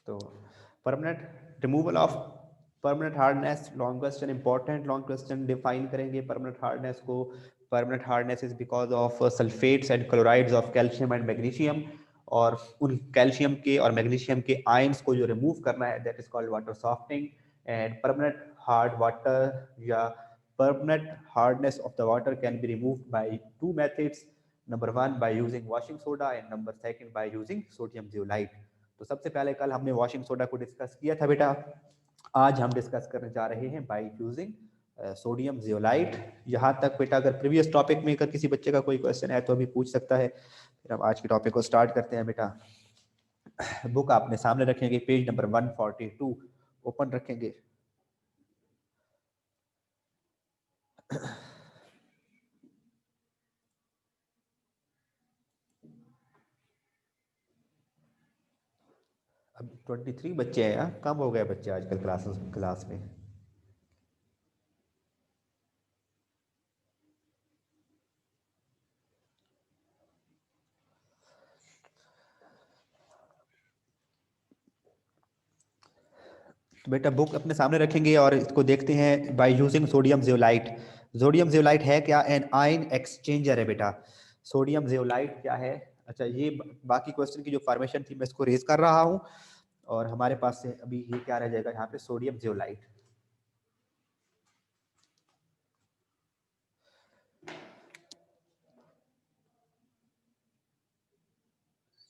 तो permanent removal of permanent hardness, long question, important long question define करेंगे permanent hardness को। Permanent hardness is because of sulphates and chlorides of calcium and magnesium, और उन calcium के और magnesium के ions को जो रिमूव करना है that is called water softening. And permanent hard water या permanent hardness of the water can be removed by two methods, number 1 by using washing soda and number 2 by using sodium zeolite. तो सबसे पहले कल हमने washing soda को discuss किया था बेटा, आज हम डिस्कस करने जा रहे हैं बाय यूजिंग सोडियम जियोलाइट। यहाँ तक बेटा अगर प्रीवियस टॉपिक में अगर किसी बच्चे का कोई क्वेश्चन है तो अभी पूछ सकता है। फिर हम आज के टॉपिक को स्टार्ट करते हैं बेटा। बुक आपने सामने रखेंगे, पेज नंबर 142 ओपन रखेंगे। अब 23 बच्चे हैं यार, कम हो गए बच्चे आजकल क्लास में। तो बेटा बुक अपने सामने रखेंगे और इसको देखते हैं bye using sodium zeolite. Sodium zeolite है क्या? एन आयन एक्सचेंजर है बेटा। सोडियम जियोलाइट क्या है? अच्छा, ये बाकी क्वेश्चन की जो फॉर्मेशन थी मैं इसको रेज कर रहा हूँ, और हमारे पास से अभी ये क्या रह जाएगा यहाँ पे, sodium zeolite.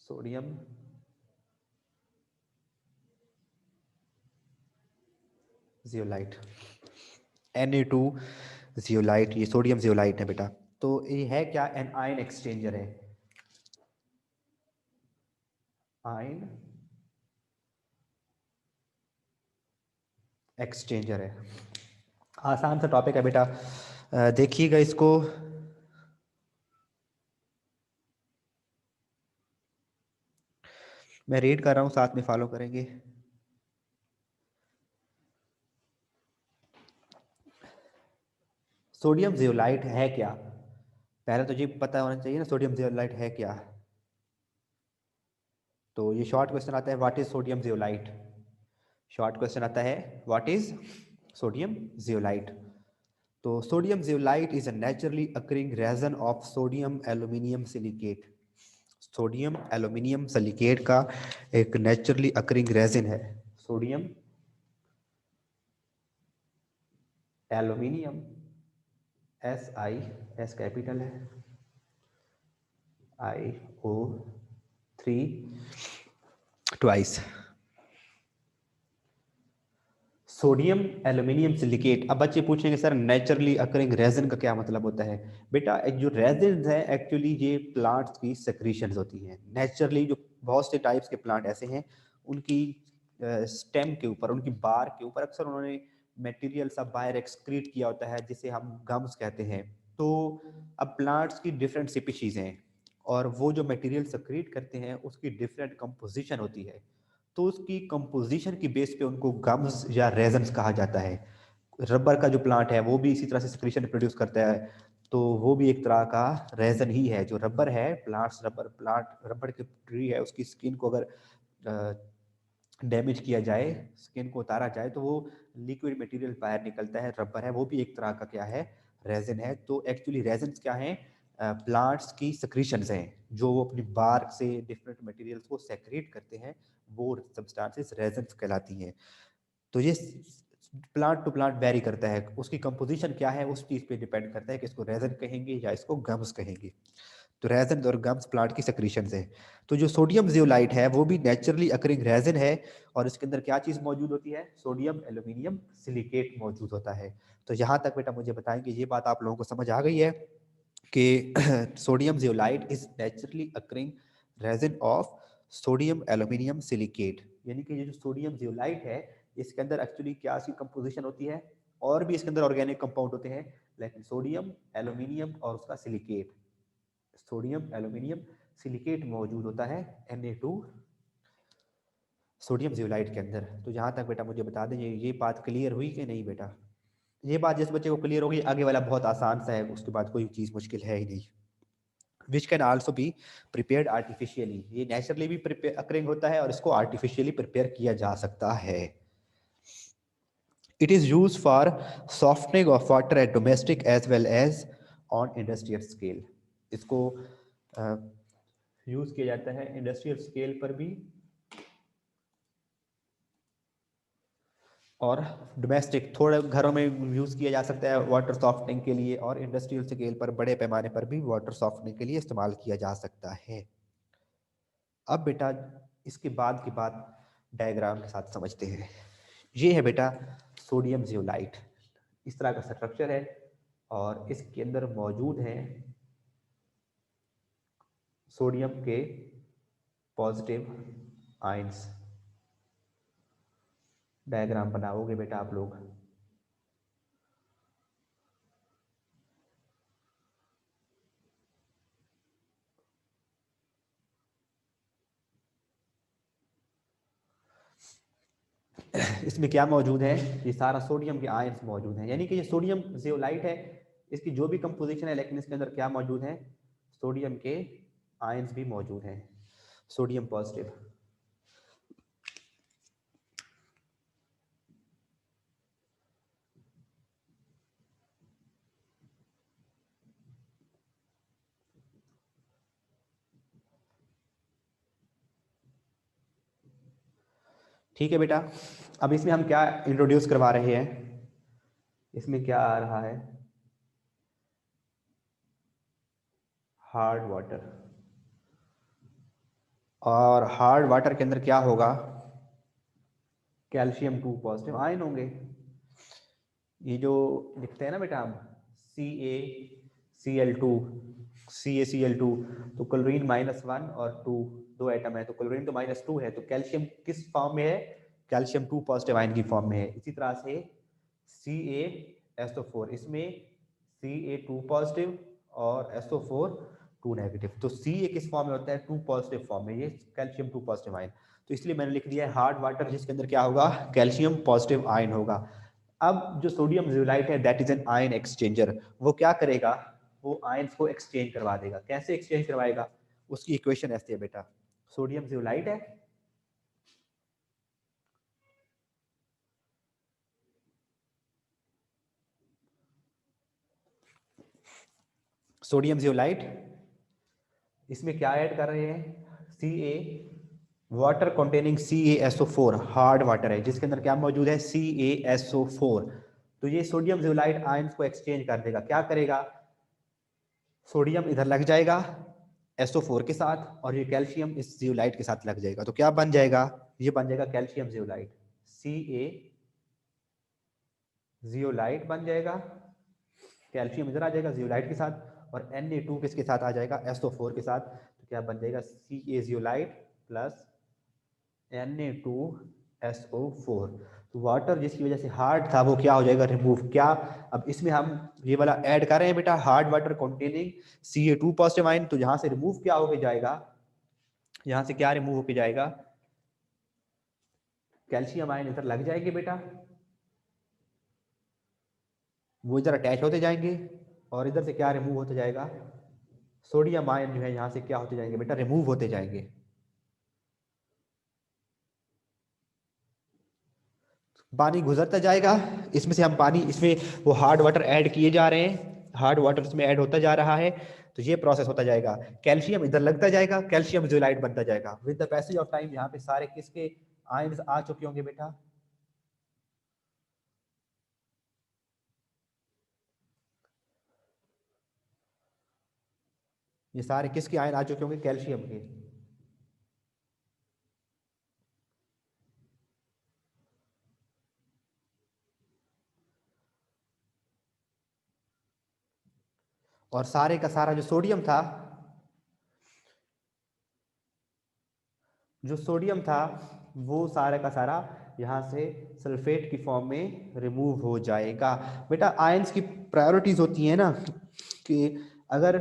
Sodium zeolite, Na2 zeolite, ये सोडियम जियोलाइट है बेटा। तो ये है क्या? एन आयन एक्सचेंजर है, आयन एक्सचेंजर है। आसान सा टॉपिक है बेटा, देखिएगा इसको। मैं रीड कर रहा हूँ, साथ में फॉलो करेंगे। सोडियम जियोलाइट है क्या? पहले तो ये पता होना चाहिए ना सोडियम जियोलाइट है क्या। तो ये शॉर्ट क्वेश्चन आता है, what is sodium zeolite. Short question आता है, व्हाट इज सोडियम जियोलाइट। तो sodium zeolite is a naturally occurring resin of sodium aluminium silicate. Sodium aluminium silicate का एक नेचुरली अकरिंग रेजन है, sodium aluminium, SI, S capital है, IO3 twice. Sodium aluminium silicate. अब बच्चे पूछेंगे sir naturally occurring raisin का क्या मतलब होता है? बेटा जो रेजिन है एक्चुअली ये प्लांट्स की सेक्रीशंस होती हैं नेचुरली। जो बहुत से टाइप्स के प्लांट ऐसे हैं, उनकी स्टेम के ऊपर, उनकी बार के ऊपर अक्सर उन्होंने मटेरियल सा बाहर एक्सक्रीट किया होता है जिसे हम गम्स कहते हैं। तो अब प्लांट्स की डिफरेंट स्पीशीज हैं, और वो जो मटेरियल सक्रीट करते हैं उसकी डिफरेंट कंपोजिशन होती है। तो उसकी कंपोजिशन की बेस पे उनको गम्स या रेजन्स कहा जाता है। रबर का जो प्लांट है वो भी इसी तरह से सिक्रीशन प्रोड्यूस करता है, तो वो भी एक तरह का रेजन ही है। जो रबर है, प्लांट्स रबर प्लांट रबर के ट्री है, उसकी स्किन को अगर डैमेज किया जाए, स्किन को उतारा जाए, तो वो लिक्विड मटेरियल बाहर निकलता है, रबर है, वो भी एक तरह का क्या है, रेजन है। तो एक्चुअली रेजन्स क्या हैं? प्लांट्स की सक्रीशंस हैं, जो वो अपनी बार्क से डिफरेंट मटेरियल्स को सेक्रेट करते हैं, वो सब्सटेंसेस रेजन्स कहलाती हैं। तो ये प्लांट टू प्लांट वेरी करता है, उसकी कंपोजिशन क्या है उस चीज़ पे डिपेंड करता है कि इसको रेजन कहेंगे या इसको गम्स कहेंगे। तो रेजन और गम्स प्लांट की सेक्रीशंस है। तो जो सोडियम जियोलाइट है वो भी नेचुरली अकरिंग रेजन है, और इसके अंदर क्या चीज़ मौजूद होती है? सोडियम एल्यूमिनियम सिलिकेट मौजूद होता है। तो यहाँ तक बेटा मुझे बताएंगे, ये बात आप लोगों को समझ आ गई है कि sodium zeolite is naturally occurring resin of sodium aluminium silicate. यानी कि ये जो सोडियम जियोलाइट है, इसके अंदर एक्चुअली क्या सी कंपोजिशन होती है? और भी इसके अंदर ऑर्गेनिक कंपाउंड होते हैं, लेकिन सोडियम एल्यूमिनियम और उसका सिलिकेट, सोडियम एल्यूमिनियम सिलिकेट मौजूद होता है Na2 सोडियम जियोलाइट के अंदर। तो यहाँ तक बेटा मुझे बता दें, ये बात क्लियर हुई कि नहीं बेटा? ये बात जिस बच्चे को क्लियर होगी, आगे वाला बहुत आसान सा है, उसके बाद कोई चीज़ मुश्किल है ही नहीं। Which can also be prepared artificially. ये नेचुरली भी अकरिंग होता है और इसको आर्टिफिशियली प्रिपेयर किया जा सकता है। It is use for softening of water at domestic as well as on industrial scale. इसको यूज किया जाता है इंडस्ट्रियल स्केल पर भी और डोमेस्टिक थोड़े घरों में यूज किया जा सकता है वाटर सॉफ्टनिंग के लिए, और इंडस्ट्रियल स्केल पर बड़े पैमाने पर भी वाटर सॉफ्टनिंग के लिए इस्तेमाल किया जा सकता है। अब बेटा इसके बाद की बात डायग्राम के साथ समझते हैं। ये है बेटा सोडियम जियोलाइट, इस तरह का स्ट्रक्चर है और इसके अंदर मौजूद हैं सोडियम के पॉजिटिव आयंस। डायग्राम बनाओगे बेटा आप लोग। इसमें क्या मौजूद है, ये सारा सोडियम के आयंस मौजूद हैं, यानी कि ये सोडियम जियोलाइट है, इसकी जो भी कंपोजिशन है लेकिन इसके अंदर क्या मौजूद है, सोडियम के आयंस भी मौजूद हैं, सोडियम पॉजिटिव। ठीक है बेटा, अब इसमें हम क्या इंट्रोड्यूस करवा रहे हैं, इसमें क्या आ रहा है, हार्ड वाटर। और हार्ड वाटर के अंदर क्या होगा, कैल्शियम 2 पॉजिटिव आयन होंगे। ये जो लिखते हैं ना बेटा हम CaCl2 CaCl2, तो क्लोरीन -1 और 2 दो एटम है, तो क्लोरीन तो -2 है, तो कैल्शियम किस फॉर्म में है, कैल्शियम 2 पॉजिटिव आयन की फॉर्म में है। इसी तरह से CaSO4, इसमें Ca2 पॉजिटिव और SO4 2 नेगेटिव, तो Ca किस फॉर्म में होता है, 2 पॉजिटिव फॉर्म में, ये कैल्शियम 2 पॉजिटिव आयन, तो इसलिए मैंने लिख दिया है हार्ड वाटर जिसके अंदर क्या होगा, कैल्शियम पॉजिटिव आयन होगा। अब जो सोडियम जियोलाइट है that is an ion exchanger, वो क्या करेगा, वो आयंस को एक्सचेंज करवा देगा। कैसे एक्सचेंज करवाएगा, उसकी इक्वेशन ऐसी है बेटा, सोडियम जियोलाइट है, सोडियम जियोलाइट, इसमें क्या ऐड कर रहे हैं, water containing CaSO4, hard water है जिसके अंदर क्या मौजूद है, CaSO4, तो ये सोडियम जियोलाइट आयंस को एक्सचेंज कर देगा। क्या करेगा, सोडियम इधर लग जाएगा SO4 के साथ और ये कैल्शियम इस जियोलाइट के साथ लग जाएगा, तो क्या बन जाएगा, ये बन जाएगा कैल्शियम जियोलाइट, Ca जियोलाइट बन जाएगा, कैल्शियम इधर आ जाएगा जियोलाइट के साथ, और Na2 किसके साथ आ जाएगा, SO4 के साथ, तो क्या बन जाएगा, Ca जियोलाइट प्लस Na2SO4। तो वाटर जिसकी वजह से हार्ड था वो क्या हो जाएगा, रिमूव। क्या, अब इसमें हम ये वाला ऐड कर रहे हैं बेटा, hard water containing Ca2 positive ion, तो यहां से रिमूव क्या होके जाएगा, यहां से क्या रिमूव होके जाएगा, कैल्शियम आयन इधर लग जाएंगे बेटा, वो इधर अटैच होते जाएंगे, और इधर से क्या रिमूव होते जाएगा, सोडियम आयन जो है यहाँ से क्या होते जाएंगे बेटा, रिमूव होते जाएंगे। पानी गुजरता जाएगा, इसमें से हम पानी, इसमें वो हार्ड वाटर ऐड किए जा रहे हैं, हार्ड वाटर इसमें ऐड होता जा रहा है, तो ये प्रोसेस होता जाएगा, कैल्शियम इधर लगता जाएगा, कैल्शियम जियोलाइट बनता जाएगा। With the passage of time यहाँ पे सारे किसके आयंस आ चुके होंगे बेटा, ये सारे किसके आयन आ चुके होंगे, कैल्शियम के। और सारे का सारा जो सोडियम था, जो सोडियम था वो सारा का सारा यहाँ से सल्फेट की फॉर्म में रिमूव हो जाएगा। बेटा आयंस की प्रायोरिटीज होती है ना, कि अगर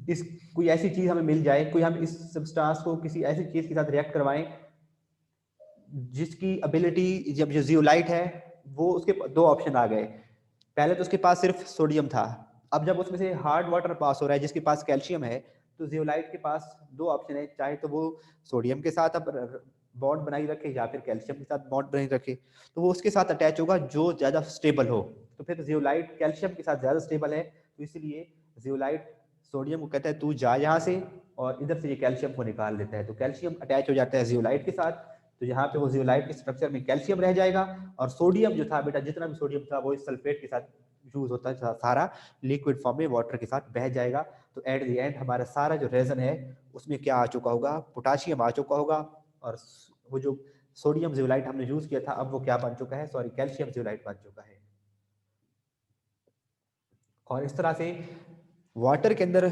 इस कोई ऐसी चीज हमें मिल जाए, कोई हम इस सब्सटेंस को किसी ऐसी चीज के साथ रिएक्ट करवाएं जिसकी एबिलिटी, जब जो जियोलाइट है वो, उसके दो ऑप्शन आ गए, पहले तो उसके पास सिर्फ सोडियम था, अब जब उसमें से हार्ड वाटर पास हो रहा है जिसके पास कैल्शियम है, तो जियोलाइट के पास दो ऑप्शन है, चाहे तो वो सोडियम के साथ अब बॉन्ड बनाई रखे या फिर कैल्शियम के साथ बॉन्ड बनाई रखे, तो वो उसके साथ अटैच होगा जो ज्यादा स्टेबल हो। तो फिर जियोलाइट कैल्शियम के साथ ज्यादा स्टेबल है, तो इसलिए जियोलाइट सोडियम को कहता है तू जा यहाँ से, और इधर से ये कैल्शियम को निकाल देता है, तो कैल्शियम अटैच हो जाता है जियोलाइट के साथ। तो यहाँ पे वो जियोलाइट के स्ट्रक्चर में कैल्शियम रह जाएगा, और सोडियम जो था बेटा, जितना भी सोडियम था वो इस सल्फेट के साथ यूज होता है, सारा लिक्विड फॉर्म में वाटर के साथ बह जाएगा। तो एट द एंड हमारा सारा जो रेजन है उसमें क्या आ चुका होगा, पोटाशियम आ चुका होगा, और वो जो सोडियम जियोलाइट हमने यूज किया था अब वो क्या बन चुका है, सॉरी कैल्शियम जियोलाइट बन चुका है। और इस तरह से वाटर के अंदर,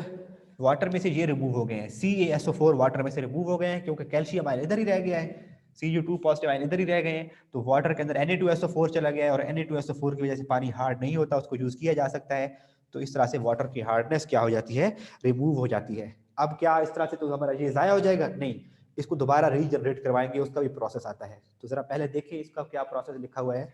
वाटर में से ये रिमूव हो गए हैं, CaSO4 वाटर में से रिमूव हो गए हैं क्योंकि कैल्शियम आयन इधर ही रह गया है, Cu2 पॉजिटिव आयन इधर ही रह गए हैं, तो वाटर के अंदर Na2SO4 चला गया है, और Na2SO4 की वजह से पानी हार्ड नहीं होता, उसको यूज किया जा सकता है। तो इस तरह से वाटर की हार्डनेस क्या हो जाती है, रिमूव हो जाती है। अब क्या इस तरह से तो हमारा ये जाया हो जाएगा? नहीं, इसको दोबारा रीजनरेट करवाएंगे, उसका भी प्रोसेस आता है। तो जरा पहले देखिए इसका क्या प्रोसेस लिखा हुआ है।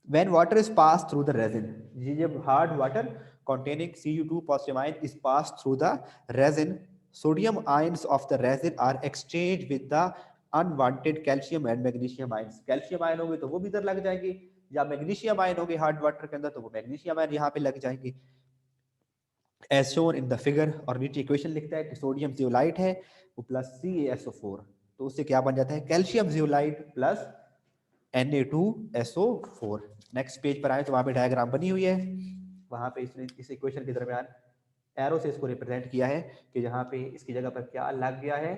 when water is passed through the resin, ये जब hard water containing Cu2 positive ion is passed through the resin, sodium ions of the resin are exchanged with the unwanted calcium and magnesium ions. Calcium ion होंगे तो वो भी इधर लग जाएंगे, या मैग्नीशियम आयन होंगे हार्ड वाटर के अंदर तो वो मैग्नीशियम आयन यहाँ पे लग जाएंगे as shown in the figure. और नीचे इक्वेशन लिखता है कि सोडियम जियोलाइट है वो प्लस CaSO4, तो उससे क्या बन जाता है, calcium zeolite plus Na2SO4। Next page पर आए तो वहां पे डायग्राम बनी हुई है, वहां पे इसने इस इक्वेशन के दरमियान एरो से इसको रिप्रेजेंट किया है कि जहां पे इसकी जगह पर क्या लग गया है,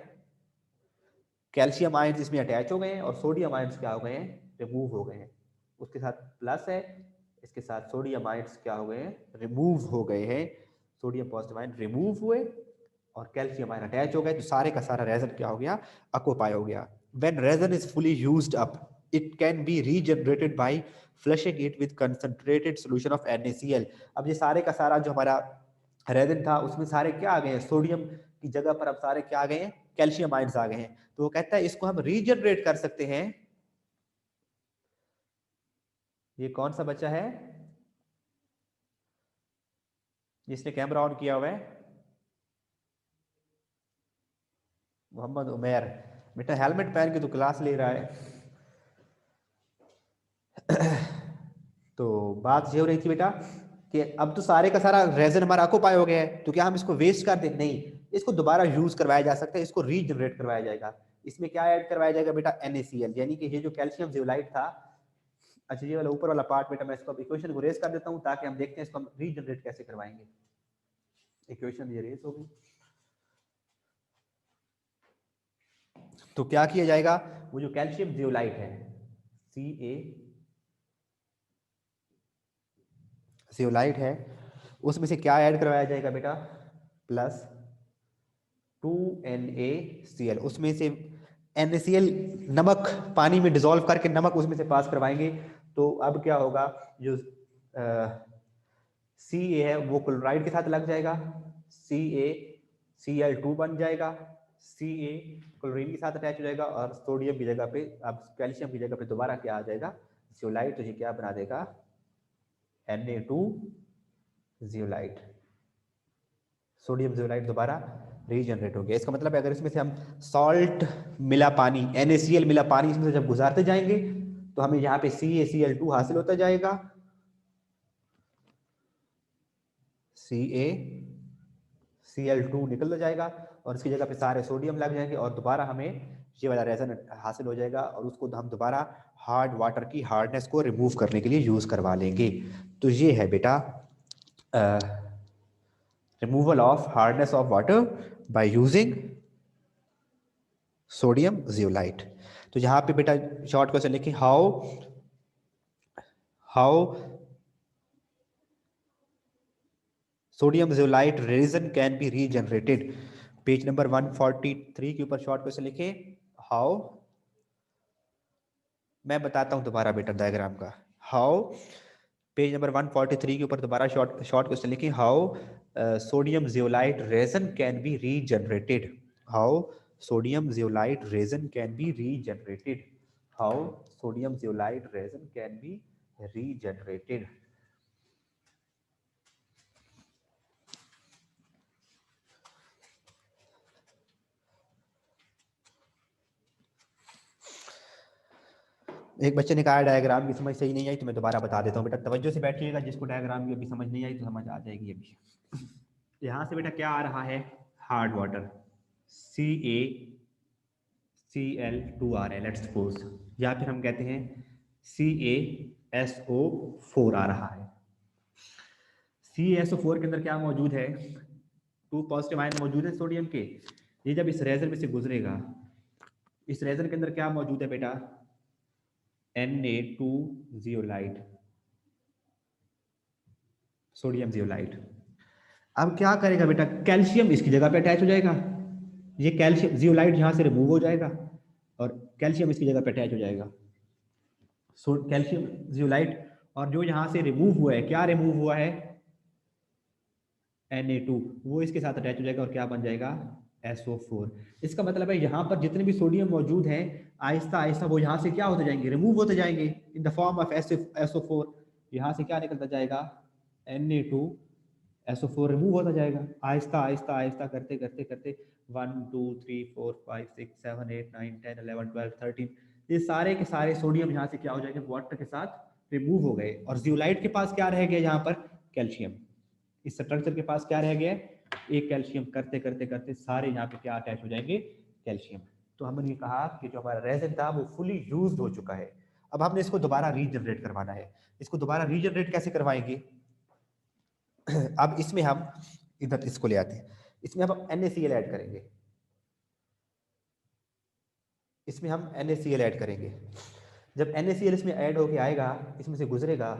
कैल्शियम आयंस इसमें अटैच हो गए हैं और सोडियम आयंस क्या हो गए हैं, रिमूव हो गए हैं। उसके साथ प्लस है, इसके साथ सोडियम आयंस क्या हो गए हैं, रिमूव हो गए हैं। सोडियम पॉजिटिव आयन रिमूव हुए और कैल्शियम आयन अटैच हो गए, तो सारे का सारा रेजन क्या हो गया, ऑक्यूपाई हो गया। When resin is fully used up, it can be regenerated by flushing it with concentrated solution of NaCl। अब ये सारे का सारा जो हमारा रेजन था उसमें सारे क्या आ गए हैं, सोडियम की जगह पर अब सारे क्या आ गए हैं, कैल्शियम आयंस आ गए हैं। तो वो कहता है इसको हम रीजनरेट कर सकते हैं। ये कौन सा बच्चा है जिसने कैमरा ऑन किया हुआ है? मोहम्मद उमेर। बेटा हेलमेट पहन के तो क्लास ले रहा है। तो बात ये हो रही थी बेटा कि अब तो सारे का सारा रेजन हमारा ऑक्यूपाई हो गया है, तो क्या हम इसको वेस्ट कर दें? नहीं, इसको दोबारा यूज करवाया जा सकता है, इसको रीजनरेट करवाया जाएगा। इसमें क्या ऐड करवाया जाएगा बेटा, NaCl, यानी कि ये जो कैल्शियम जियोलाइट था, अच्छा ये वाला ऊपर वाला पार्ट बेटा मैं इसको इक्वेशन को रेस कर देता हूं ताकि हम देखते हैं इसको हम रीजनरेट कैसे करवाएंगे। इक्वेशन ये रेस होगी, तो क्या किया जाएगा, वो जो कैल्शियम जियोलाइट है Ca जियोलाइट है, उसमें से क्या ऐड करवाया जाएगा बेटा, प्लस 2NaCl, उसमें से NaCl नमक पानी में डिसॉल्व करके नमक उसमें से पास करवाएंगे। तो अब क्या होगा, जो Ca है वो क्लोराइड के साथ लग जाएगा, CaCl2 बन जाएगा, Ca क्लोरीन के साथ अटैच हो जाएगा, और सोडियम की जगह पे अब कैल्शियम की जगह पे दोबारा क्या आ जाएगा, जियोलाइट, तो ये क्या बना देगा, Na2 जियोलाइट। सोडियम जियोलाइट दोबारा रीजनरेट हो गया। इसका मतलब है अगर इसमें से हम सॉल्ट मिला पानी, NaCl मिला पानी इसमें से जब गुजारते जाएंगे तो हमें यहाँ पे CaCl2 हासिल होता जाएगा, CaCl2 निकलता जाएगा, और इसकी जगह पे सारे सोडियम लग जाएंगे, और दोबारा हमें ये वाला रेजन हासिल हो जाएगा, और उसको हम दोबारा हार्ड वाटर की हार्डनेस को रिमूव करने के लिए यूज करवा लेंगे। तो ये है बेटा removal of hardness of water by using sodium zeolite. तो यहाँ पे बेटा शॉर्ट क्वेश्चन लिखिए, how how sodium zeolite resin can be regenerated. Page number 143 के ऊपर शॉर्ट क्वेश्चन लिखे, हाउ, मैं बताता हूं दोबारा बेटा डायग्राम का, हाउ, पेज नंबर 143 के ऊपर दोबारा शॉर्ट शॉर्ट क्वेश्चन लिखे, how sodium zeolite resin can be regenerated, how sodium zeolite resin can be regenerated, how sodium zeolite resin can be regenerated. एक बच्चे ने कहा डायग्राम की समझ सही नहीं आई, तो मैं दोबारा बता देता हूँ बेटा, तवज्जो से बैठिएगा। जिसको डायग्राम की अभी समझ नहीं आई तो समझ आ जाएगी अभी। यहाँ से बेटा क्या आ रहा है, हार्ड वाटर CaCl2 आ रहा है, लेट्स सपोज, या फिर हम कहते हैं CaSO4 आ रहा है। CaSO4 के अंदर क्या मौजूद है, 2 पॉजिटिव आयन मौजूद है सोडियम के। ये जब इस रेजर में से गुजरेगा, इस रेजर के अंदर क्या मौजूद है बेटा, Na2 जियोलाइट, सोडियम जियोलाइट। अब क्या करेगा बेटा, कैल्शियम इसकी जगह पे अटैच हो जाएगा, ये कैल्शियम जियोलाइट यहां से रिमूव हो जाएगा और कैल्शियम इसकी जगह पे अटैच हो जाएगा, सो कैल्शियम जियोलाइट। और जो यहां से रिमूव हुआ है, क्या रिमूव हुआ है, Na2, वो इसके साथ अटैच हो जाएगा और क्या बन जाएगा, SO4। इसका मतलब है यहाँ पर जितने भी सोडियम मौजूद हैं, आहिस्ता आहिस्ता वो यहाँ से क्या होते जाएंगे, रिमूव होते जाएंगे in the form of SO4। यहाँ से क्या निकलता जाएगा, Na2 SO4 रिमूव होता जाएगा, आहिस्ता आहिस्ता आहिस्ता करते करते करते 1 2 3 4 5 6 7 8 9 10 11 12 13, ये सारे के सारे सोडियम यहाँ से क्या हो जाएंगे, वाटर के साथ रिमूव हो गए। और जियोलाइट के पास क्या रह गया यहाँ पर, कैल्शियम। इस स्ट्रक्चर के पास क्या रह गया, एक कैल्शियम। करते करते करते सारे यहाँ पे क्या अटैच हो जाएंगे, कैल्शियम। तो हमने ये कहा कि जो हमारा रेजन था वो फुली यूज्ड हो चुका है। अब हमने इसको दोबारा रीजनरेट करवाना है। इसको दोबारा रीजनरेट कैसे करवाएंगे, अब इसमें हम इधर इसको ले आते हैं, इसमें हम NaCl ऐड करेंगे, इसमें हम NaCl ऐड करेंगे। जब NaCl इसमें ऐड होके आएगा, इसमें से गुजरेगा,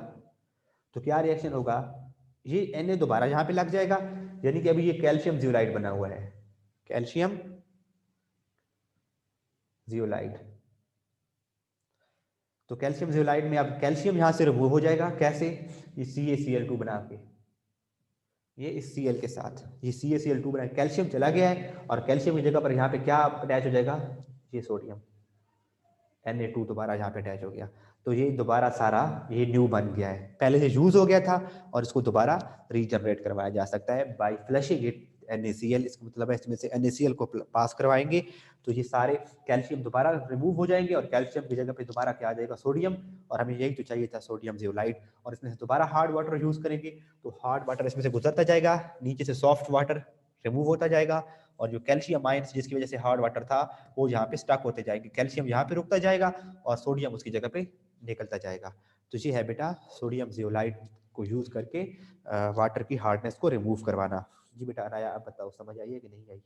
तो क्या रिएक्शन होगा, ये Na दोबारा यहाँ पे लग जाएगा, यानी कि अभी ये कैल्शियम जियोलाइट बना हुआ है, कैल्शियम जियोलाइट। तो कैल्शियम जियोलाइट में अब कैल्शियम यहाँ से रिमूव हो जाएगा, कैसे, ये CaCl2 बना के, ये इस Cl के साथ ये CaCl2 बना, कैल्शियम चला गया है और कैल्शियम की जगह पर यहाँ पे क्या अटैच हो जाएगा, ये सोडियम Na2 दोबारा यहाँ पे अटैच हो गया। तो ये दोबारा सारा ये न्यू बन गया है, पहले से यूज हो गया था और इसको दोबारा रीजनरेट करवाया जा सकता है बाय फ्लशिंग इट NaCl। इसका मतलब है इसमें से NaCl को पास करवाएंगे तो ये सारे कैल्शियम दोबारा रिमूव हो जाएंगे और कैल्शियम की जगह पे दोबारा क्या आ जाएगा, सोडियम। और हमें यही तो चाहिए था, सोडियम जियोलाइट। और इसमें से दोबारा हार्ड वाटर यूज करेंगे तो हार्ड वाटर इसमें से गुजरता जाएगा, नीचे से सॉफ्ट वाटर रिमूव होता जाएगा और जो कैल्शियम आयंस जिसकी वजह से हार्ड वाटर था वो यहाँ पे स्टक होते जाएंगे, कैल्शियम यहाँ पे रुकता जाएगा और सोडियम उसकी जगह पे निकलता जाएगा। तो ये है बेटा सोडियम जियोलाइट को यूज करके वाटर की हार्डनेस को रिमूव करवाना। जी बेटा अनाया आप बताओ, समझ आई है कि नहीं आई?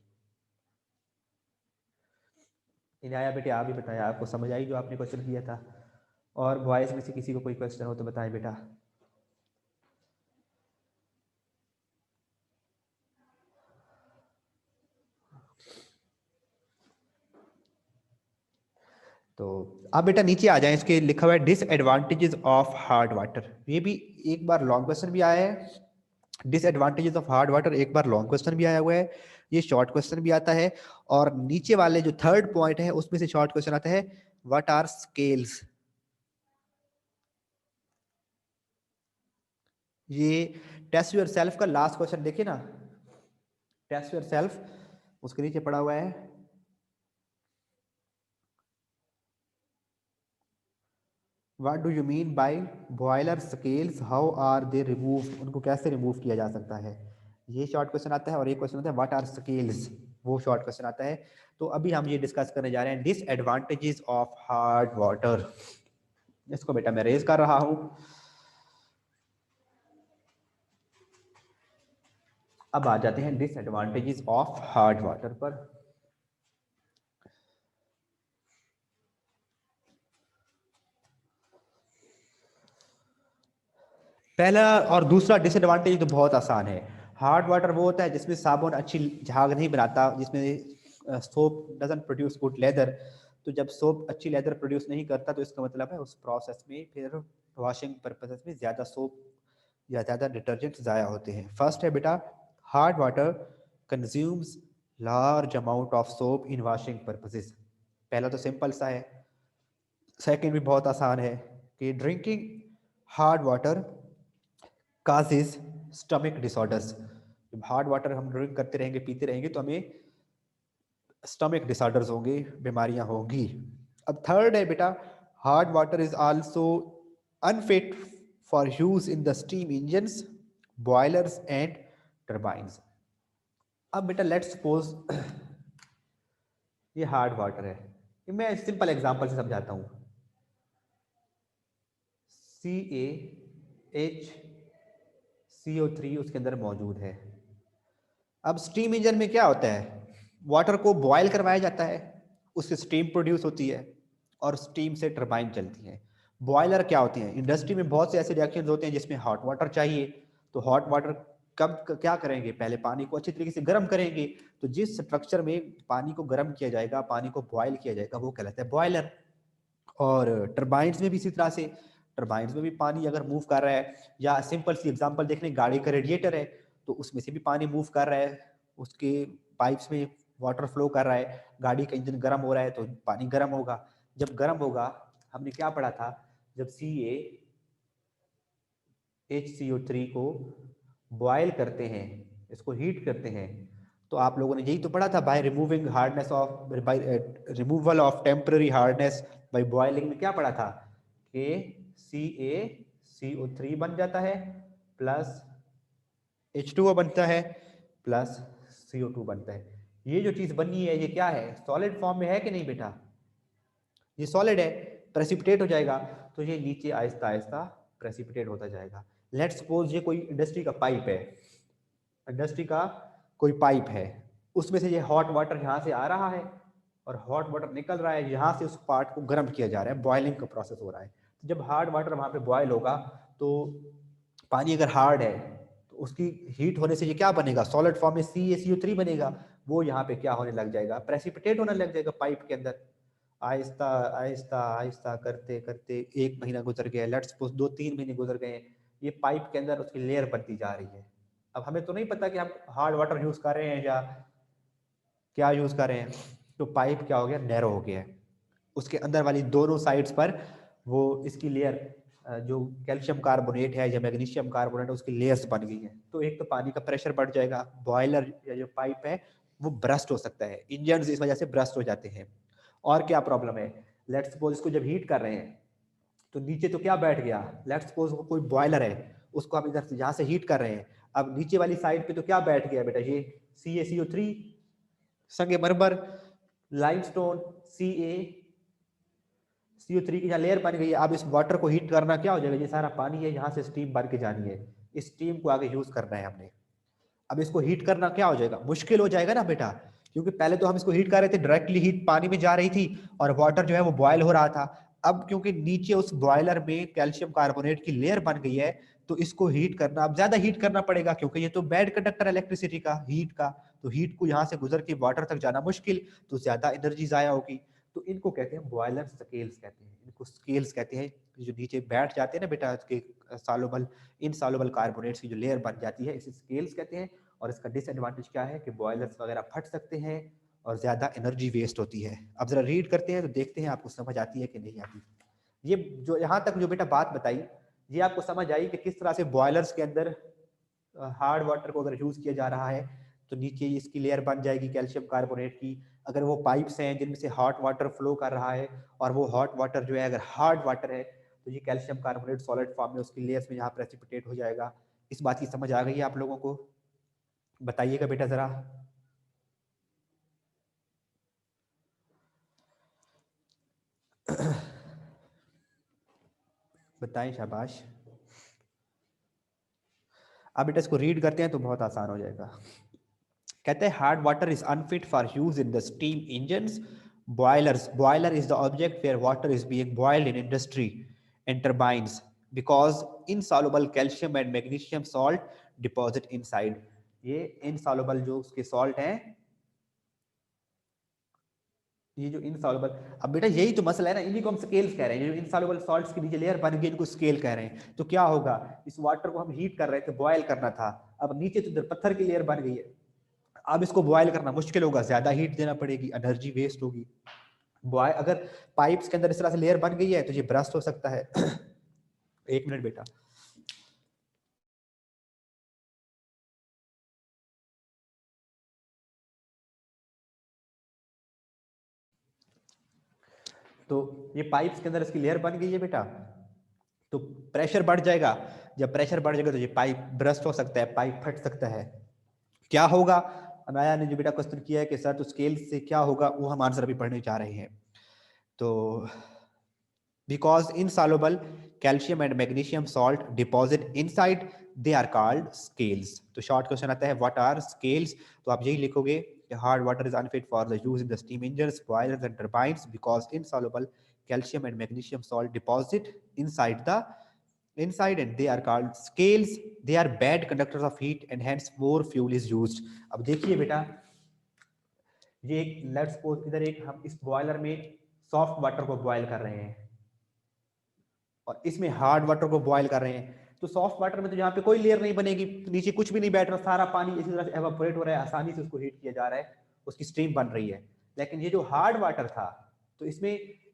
इनाया बेटे आप भी बताया, आपको समझ आई जो आपने क्वेश्चन किया था? और बॉयज में से किसी को कोई क्वेश्चन हो तो बताएं बेटा। तो आप बेटा नीचे आ जाएं, इसके लिखा हुआ है डिसएडवांटेजेस ऑफ हार्ड वाटर। ये भी एक बार लॉन्ग क्वेश्चन भी आया है, डिसएडवांटेजेस ऑफ हार्ड वाटर एक बार लॉन्ग क्वेश्चन भी आया हुआ है, ये शॉर्ट क्वेश्चन भी आता है। और नीचे वाले जो थर्ड पॉइंट है उसमें से शॉर्ट क्वेश्चन आता है, व्हाट आर स्केल्स। ये टेस्ट योर सेल्फ का लास्ट क्वेश्चन देखिए ना, टेस्ट योर सेल्फ, उसके नीचे पड़ा हुआ है what do you mean by boiler scales, how are they remove, उनको कैसे रिमूव किया जा सकता है, ये शॉर्ट क्वेश्चन आता है। और एक क्वेश्चन आता है व्हाट आर स्केल्स, वो शॉर्ट क्वेश्चन आता है। तो अभी हम ये डिस्कस करने जा रहे हैं डिसएडवांटेजेस ऑफ हार्ड वाटर। इसको बेटा मैं रेज कर रहा हूं। अब आ जाते हैं डिसएडवांटेजेस ऑफ हार्ड वाटर पर। पहला और दूसरा डिसएडवांटेज तो बहुत आसान है। हार्ड वाटर वो होता है जिसमें साबुन अच्छी झाग नहीं बनाता, जिसमें soap doesn't produce good leather. तो जब सोप अच्छी लेदर प्रोड्यूस नहीं करता तो इसका मतलब है उस प्रोसेस में फिर वॉशिंग पर्पसेस में ज़्यादा सोप या ज़्यादा डिटर्जेंट ज़ाया होते हैं। फर्स्ट है बेटा, hard water consumes large amount of soap in washing purposes. पहला तो सिंपल सा है। सेकंड भी बहुत आसान है कि drinking hard water causes stomach disorders. जब हार्ड वाटर हम ड्रिंक करते रहेंगे पीते रहेंगे तो हमें स्टमक डिसऑर्डर्स होंगे, बीमारियां होंगी। अब थर्ड है बेटा, hard water is also unfit for use in the steam engines, boilers and turbines. अब बेटा लेट्स सपोज ये हार्ड वाटर है, मैं सिंपल एग्जांपल से समझाता हूँ। CaHCO3 उसके अंदर मौजूद है। अब स्टीम इंजन में क्या होता है, वाटर को बॉयल करवाया जाता है, उससे स्टीम प्रोड्यूस होती है और स्टीम से टरबाइन चलती है। बॉयलर क्या होते हैं, इंडस्ट्री में बहुत से ऐसे रिएक्शन होते हैं जिसमें हॉट वाटर चाहिए, तो हॉट वाटर कब क्या करेंगे, पहले पानी को अच्छी तरीके से गर्म करेंगे, तो जिस स्ट्रक्चर में पानी को गर्म किया जाएगा, पानी को बॉयल किया जाएगा, वो कहलाता है बॉयलर। और टरबाइंस में भी इसी तरह से, टरबाइंस में भी पानी अगर मूव कर रहा है, या सिंपल सी एग्जांपल देख लें, गाड़ी का रेडिएटर है तो उसमें से भी पानी मूव कर रहा है, उसके पाइप्स में वाटर फ्लो कर रहा है, गाड़ी का इंजन गर्म हो रहा है तो पानी गर्म होगा। जब गर्म होगा, हमने क्या पढ़ा था, जब CaHCO3 को बॉयल करते हैं, इसको हीट करते हैं, तो आप लोगों ने यही तो पढ़ा था, by removing hardness of, by removal of temporary hardness by boiling में क्या पढ़ा था कि CaCO3 बन जाता है प्लस H2O बनता है प्लस CO2 बनता है। ये जो चीज बनी है ये क्या है, सॉलिड फॉर्म में है कि नहीं बेटा, ये सॉलिड है, प्रेसिपिटेट हो जाएगा, तो ये नीचे आहिस्ता आहिस्ता प्रेसिपिटेट होता जाएगा। लेट्स सपोज ये कोई इंडस्ट्री का पाइप है, इंडस्ट्री का कोई पाइप है, उसमें से ये हॉट वाटर यहाँ से आ रहा है और हॉट वाटर निकल रहा है, यहाँ से उस पार्ट को गर्म किया जा रहा है, बॉइलिंग का प्रोसेस हो रहा है। तो जब हार्ड वाटर वहाँ पे बॉयल होगा, तो पानी अगर हार्ड है तो उसकी हीट होने से ये क्या बनेगा, सॉलिड फॉर्म में CaCO3 बनेगा, वो यहाँ पे क्या होने लग जाएगा, प्रेसिपिटेट होने लग जाएगा पाइप के अंदर। आहिस्ता आहिस्ता आहिस्ता करते करते 1 महीना गुजर गया, लेट्स सपोज 2-3 महीने गुजर गए, ये पाइप के अंदर उसकी लेयर बनती जा रही है। अब हमें तो नहीं पता कि हम हार्ड वाटर यूज कर रहे हैं या क्या यूज कर रहे हैं, तो पाइप क्या हो गया, नैरो हो गया है, उसके अंदर वाली दोनों साइड्स पर वो इसकी लेयर, जो कैल्शियम कार्बोनेट है या मैग्नीशियम कार्बोनेट है, उसकी लेयर्स बन गई हैं, तो एक तो पानी का प्रेशर बढ़ जाएगा, बॉयलर या जो पाइप है वो ब्रस्ट हो सकता है, इंजन इस वजह से ब्रस्ट हो जाते हैं। और क्या प्रॉब्लम है, लेट्स सपोज इसको जब हीट कर रहे हैं तो नीचे तो क्या बैठ गया, लेट्स सपोज कोई बॉयलर है, उसको हम इधर से यहाँ से हीट कर रहे हैं, अब नीचे वाली साइड पे तो क्या बैठ गया बेटा, ये CaCO3, संगमरमर, लाइमस्टोन, CaCO3 की यहाँ लेयर बन गई है। अब इस वाटर को हीट करना क्या हो जाएगा, ये सारा पानी है, यहाँ से स्टीम बन के जानी है, इस स्टीम को आगे यूज करना है हमने। अब इसको हीट करना क्या हो जाएगा, मुश्किल हो जाएगा ना बेटा, क्योंकि पहले तो हम इसको हीट कर रहे थे, डायरेक्टली हीट पानी में जा रही थी और वाटर जो है वो बॉयल हो रहा था। अब क्योंकि नीचे उस बॉयलर में कैल्शियम कार्बोनेट की लेयर बन गई है, तो इसको हीट करना, अब ज्यादा हीट करना पड़ेगा, क्योंकि ये तो बैड कंडक्टर है इलेक्ट्रिसिटी का, हीट का, तो हीट को यहाँ से गुजर के वाटर तक जाना मुश्किल, तो ज्यादा एनर्जी जाया होगी। तो इनको कहते हैं बॉयलर स्केल्स कहते हैं, इनको स्केल्स कहते हैं, जो नीचे बैठ जाते हैं ना बेटा, इसके सालोबल इनसॉल्युबल कार्बोनेट्स की जो लेयर बन जाती है, इसे स्केल्स कहते हैं। और इसका डिसएडवांटेज क्या है कि बॉयलर्स वगैरह फट सकते हैं और ज़्यादा एनर्जी वेस्ट होती है। अब ज़रा रीड करते हैं तो देखते हैं आपको समझ आती है कि नहीं आती। ये जो यहाँ तक जो बेटा बात बताई, ये आपको समझ आई कि किस तरह से बॉयलर्स के अंदर हार्ड वाटर को अगर यूज़ किया जा रहा है तो नीचे इसकी लेयर बन जाएगी कैल्शियम कार्बोनेट की। अगर वो पाइप्स हैं जिनमें से हॉट वाटर फ्लो कर रहा है और वो हॉट वाटर जो है अगर हार्ड वाटर है, तो ये कैल्शियम कार्बोनेट सॉलिड फॉर्म में उसकी लेयर्स में यहाँ प्रेसिपिटेट हो जाएगा। इस बात की समझ आ गई है आप लोगों को, बताइएगा बेटा जरा। बताएं, शाबाश। अब बेटा इसको रीड करते हैं तो बहुत आसान हो जाएगा। कहते हैं hard water is unfit for use in the steam engines, boilers, boiler is the object where water is being boiled in industry and turbines because insoluble calcium and magnesium salt deposit inside. ये insoluble जो उसके salt हैं, ये जो insoluble, अब बेटा यही तो मसला है ना, इन्हीं को हम स्केल्स कह रहे हैं, जो इनसॉल्युबल सॉल्ट्स की नीचे लेयर बन गई इनको स्केल कह रहे हैं। तो क्या होगा, इस वाटर को हम हीट कर रहे थे, बॉयल करना था, अब नीचे तो पत्थर की लेयर बन गई है, अब इसको बॉयल करना मुश्किल होगा, ज्यादा हीट देना पड़ेगी, एनर्जी वेस्ट होगी। बॉय अगर पाइप्स के अंदर इस तरह से लेयर बन गई है तो ये ब्रस्ट हो सकता है। 1 मिनट बेटा। तो ये पाइप्स के अंदर इसकी लेयर बन गई है बेटा, तो प्रेशर बढ़ जाएगा। जब प्रेशर बढ़ जाएगा तो ये पाइप ब्रस्ट हो सकता है, पाइप फट सकता है। क्या होगा, अनाया ने जो बेटा क्वेश्चन किया है कि सर तो स्केल से क्या होगा, वो हम आंसर अभी पढ़ने जा रहे हैं। तो because insoluble calcium and magnesium salt deposit inside they are called scales। तो शॉर्ट क्वेश्चन आता है what are scales, तो आप यही लिखोगे hard water is unfit for the use in the steam engines, boilers and turbines because insoluble calcium and magnesium salt deposit inside and they are called scales। they are bad conductors of heat and hence more fuel is used। अब देखिए बेटा, ये एक let's suppose इधर एक हम इस boiler में सॉफ्ट वाटर को बॉयल कर रहे हैं और इसमें हार्ड वाटर को बॉयल कर रहे हैं। तो सॉफ्ट वाटर में तो यहाँ पे कोई लेयर नहीं बनेगी, नीचे कुछ भी नहीं बैठ रहा, सारा पानी इसी तरह से एवापोरेट हो रहा है, आसानी से उसको हीट किया जा रहा है, उसकी स्ट्रीम बन रही है। लेकिन ये जो हार्ड वाटर था, तो इसमें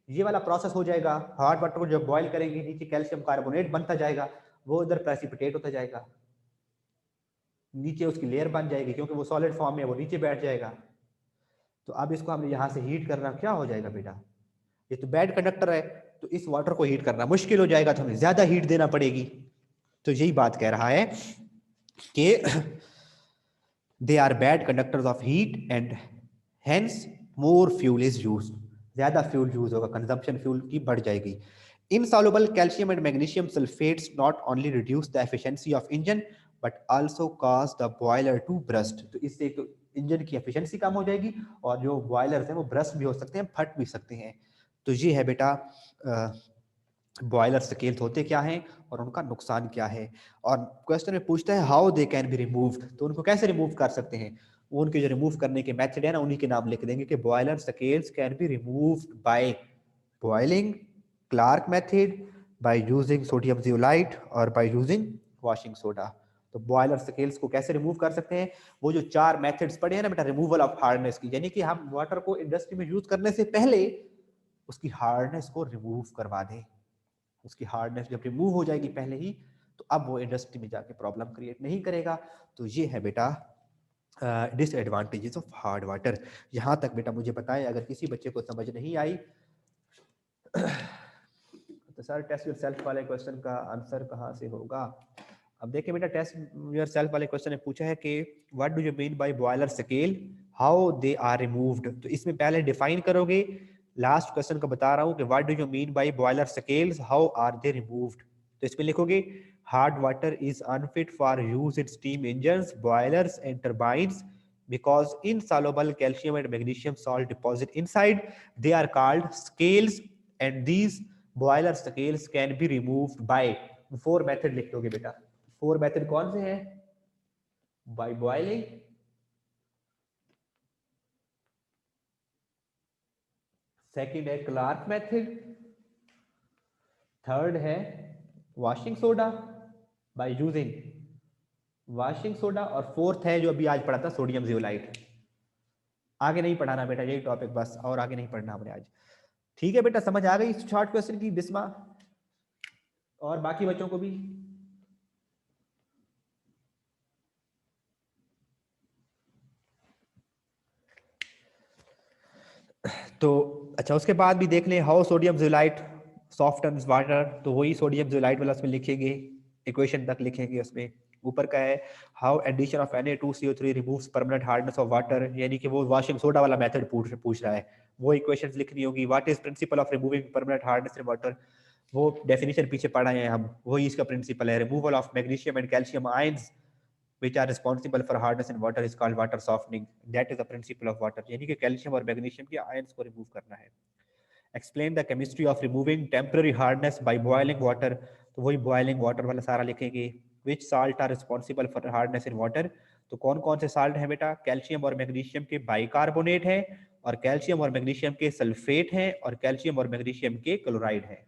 ये वाला प्रोसेस हो जाएगा, हार्ड वाटर को जब बॉयल करेंगे नीचे कैल्शियम कार्बोनेट बनता जाएगा, वो इधर प्रेसिपिटेट होता जाएगा, नीचे उसकी लेयर बन जाएगी क्योंकि वो सॉलिड फॉर्म में, वो नीचे बैठ जाएगा। तो अब इसको हमने यहाँ से हीट करना, क्या हो जाएगा बेटा, ये तो बैड कंडक्टर है, तो इस वाटर को हीट करना मुश्किल हो जाएगा, तो हमें ज्यादा हीट देना पड़ेगी। तो यही बात कह रहा है कि they are bad conductors of heat and hence more fuel is used. ज्यादा फ्यूल यूज होगा, कंजम्पशन फ्यूल की बढ़ जाएगी। Insoluble calcium and magnesium sulfates not only reduce the efficiency of engine but also cause the boiler to burst। तो इससे तो engine की efficiency कम हो जाएगी और जो बॉयलर्स हैं वो ब्रस्ट भी हो सकते हैं, फट भी सकते हैं। तो ये है बेटा बॉयलर स्केल्स होते क्या हैं और उनका नुकसान क्या है। और क्वेश्चन में पूछता है how they can be removed, तो उनको कैसे रिमूव कर सकते हैं। वो उनके जो रिमूव करने के मेथड है ना, उन्हीं के नाम लिख देंगे कि boiler scales can be removed by boiling, Clark method, by using sodium zeolite और बाय यूजिंग वॉशिंग सोडा। तो बॉयलर स्केल्स को कैसे रिमूव कर सकते हैं, वो जो 4 मेथड्स पढ़े हैं ना बेटा रिमूवल ऑफ हार्डनेस की, यानी कि हम वाटर को इंडस्ट्री में यूज करने से पहले उसकी हार्डनेस को रिमूव करवा दें। उसकी हार्डनेस जब रिमूव हो जाएगी पहले ही, तो अब वो इंडस्ट्री में जाके प्रॉब्लम क्रिएट नहीं करेगा। तो ये है बेटा डिसएडवांटेजेस ऑफ हार्ड वाटर। यहाँ तक बेटा मुझे बताएं, अगर किसी बच्चे को समझ नहीं आई तो सर टेस्ट योर सेल्फ वाले क्वेश्चन का आंसर कहाँ से होगा। अब देखिए बेटा, टेस्ट योर सेल्फ वाले क्वेश्चन ने पूछा है कि what do you mean by boiler scale, how they are removed. तो इसमें पहले डिफाइन करोगे, लास्ट क्वेश्चन को बता रहा हूँ कि what do you mean by boiler scales, how are they removed. तो इसमें लिखोगे hard water is unfit for use in steam engines, boilers and turbines because insoluble calcium and magnesium salt deposit inside they are called scales and these boiler scales can be removed by 4 method लिख दोगे बेटा। 4 method कौन से हैं, by boiling, second है Clark method, third है washing soda bye using washing soda, और fourth है जो अभी आज पढ़ा था सोडियम जियोलाइट। आगे नहीं पढ़ाना बेटा, यही टॉपिक बस, और आगे नहीं पढ़ना हमने आज। ठीक है बेटा, समझ आ गई शॉर्ट क्वेश्चन की बिस्मा, और बाकी बच्चों को भी। तो अच्छा, उसके बाद भी देख लें how sodium zeolite softens water, तो वही सोडियम जियोलाइट वाला उसमें लिखेंगे, इक्वेशन तक लिखेंगे उसमें। ऊपर का है how addition of Na2CO3 removes permanent hardness of water, यानी कि वो वॉशिंग सोडा वाला मेथड पूछ रहा है, वो इक्वेशंस लिखनी होगी। What is principle of removing permanent hardness in water, वो डेफिनेशन पीछे पढ़ा है हम, वही इसका प्रिंसिपल है। Removal of magnesium and calcium ions which are responsible for hardness in water is called water softening, that is the principle of water, यानी कि कैल्शियम और मैग्नीशियम के आयंस को रिमूव करना है। Explain the chemistry of removing temporary hardness by boiling water, तो वही boiling water वाला सारा लिखेंगे। Which salt are responsible for hardness in water, तो कौन कौन से साल्ट है बेटा, कैल्शियम और मैग्नीशियम के बाइकार्बोनेट है, और कैल्शियम और मैग्नीशियम के सल्फेट है, और कैल्शियम और मैग्नीशियम के क्लोराइड है।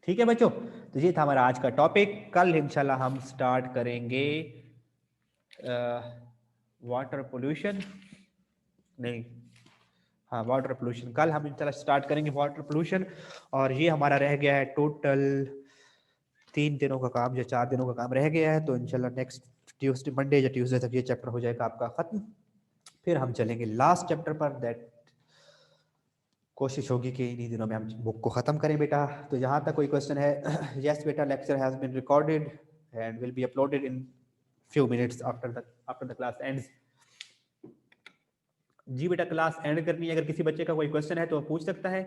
ठीक है बच्चों, तो ये था हमारा आज का टॉपिक। कल इंशाल्लाह हम स्टार्ट करेंगे वाटर पोल्यूशन, नहीं हाँ वाटर पोल्यूशन, कल हम इंशाल्लाह स्टार्ट करेंगे वाटर पोल्यूशन। और ये हमारा रह गया है टोटल 3 दिनों का काम या 4 दिनों का काम रह गया है, तो इंशाल्लाह नेक्स्ट ट्यूसडे, मंडे या ट्यूसडे तक ये चैप्टर हो जाएगा आपका खत्म। फिर हम चलेंगे लास्ट चैप्टर पर, दैट कोशिश होगी कि इन्हीं दिनों में हम बुक को खत्म करें बेटा। तो यहाँ तक कोई क्वेश्चन है? यस बेटा, lecture has been recorded and will be uploaded in few minutes after the class ends. जी बेटा, क्लास एंड करनी है, अगर किसी बच्चे का कोई क्वेश्चन है तो पूछ सकता है।